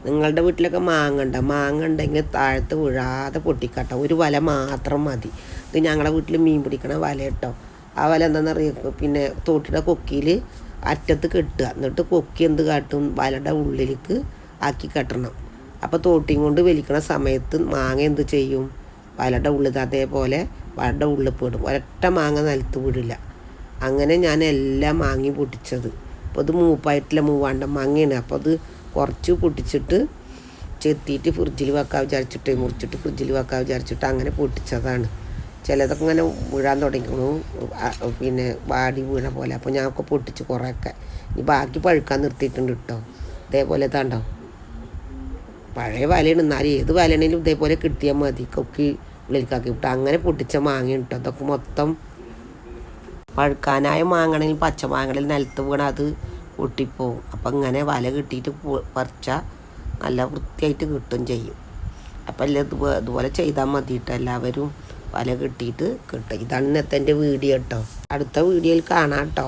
നിങ്ങളുടെ വീട്ടിലൊക്കെ മാങ്ങ ഉണ്ടെങ്കിൽ താഴത്ത് വീഴാതെ പൊട്ടിക്കട്ടോ. ഒരു വല മാത്രം മതി. ഇത് ഞങ്ങളുടെ വീട്ടിൽ മീൻ പിടിക്കണ വല കേട്ടോ. ആ വല എന്താണെന്നറിയാം, പിന്നെ തോട്ടിയുടെ കൊക്കിയിൽ അറ്റത്ത് കെട്ടുക. എന്നിട്ട് കൊക്കി എന്ത് കാട്ടും, വലയുടെ ഉള്ളിലേക്ക് ആക്കി കെട്ടണം. അപ്പോൾ തോട്ടിയും കൊണ്ട് വലിക്കണ സമയത്ത് മാങ്ങ എന്ത് ചെയ്യും, വലയുടെ ഉള്ളിൽ അതേപോലെ വലയുടെ ഉള്ളിൽ പെടും. ഒരൊറ്റ മാങ്ങ നിലത്ത് വീടില്ല. അങ്ങനെ ഞാൻ എല്ലാം മാങ്ങി പൊട്ടിച്ചത്. അപ്പോൾ ഇത് മൂപ്പായിട്ടില്ല, മൂവാണ്ടം മാങ്ങയാണ്. അപ്പോൾ അത് കുറച്ച് പൊട്ടിച്ചിട്ട് ചെത്തിയിട്ട് ഫ്രിഡ്ജിൽ വെക്കാൻ വിചാരിച്ചിട്ട്, മുറിച്ചിട്ട് ഫ്രിഡ്ജിൽ വെക്കാൻ വിചാരിച്ചിട്ട് അങ്ങനെ പൊട്ടിച്ചതാണ്. ചിലതൊക്കെ ഇങ്ങനെ വീഴാൻ തുടങ്ങിക്കണു, പിന്നെ വാടി വീണ പോലെ. അപ്പോൾ ഞങ്ങൾക്ക് പൊട്ടിച്ച് കുറേയൊക്കെ. ഇനി ബാക്കി പഴുക്കാൻ നിർത്തിയിട്ടുണ്ട് കേട്ടോ. ഇതേപോലെ താണ്ടോ, പഴയ വലയാണ്. എന്നാലും ഏത് വലയാണെങ്കിലും ഇതേപോലെ കിട്ടിയാൽ മതി. കൊക്കി ഉള്ളിലേക്കാക്കി വിട്ടു അങ്ങനെ പൊട്ടിച്ച മാങ്ങ കേട്ടോ. അതൊക്കെ മൊത്തം പഴുക്കാനായ മാങ്ങണെങ്കിൽ പച്ച മാങ്ങകളിൽ നിലത്ത് വീണ അത് പൊട്ടിപ്പോവും. അപ്പം ഇങ്ങനെ വല കിട്ടിയിട്ട് പറിച്ചാൽ നല്ല വൃത്തിയായിട്ട് കിട്ടും ചെയ്യും. അപ്പം എല്ലാം ഇതുപോലെ ചെയ്താൽ മതിയിട്ട് എല്ലാവരും വല കിട്ടിയിട്ട് കിട്ടും. ഇതാണ് ഇന്നത്തെ എൻ്റെ വീഡിയോ കേട്ടോ. അടുത്ത വീഡിയോയിൽ കാണാം കേട്ടോ.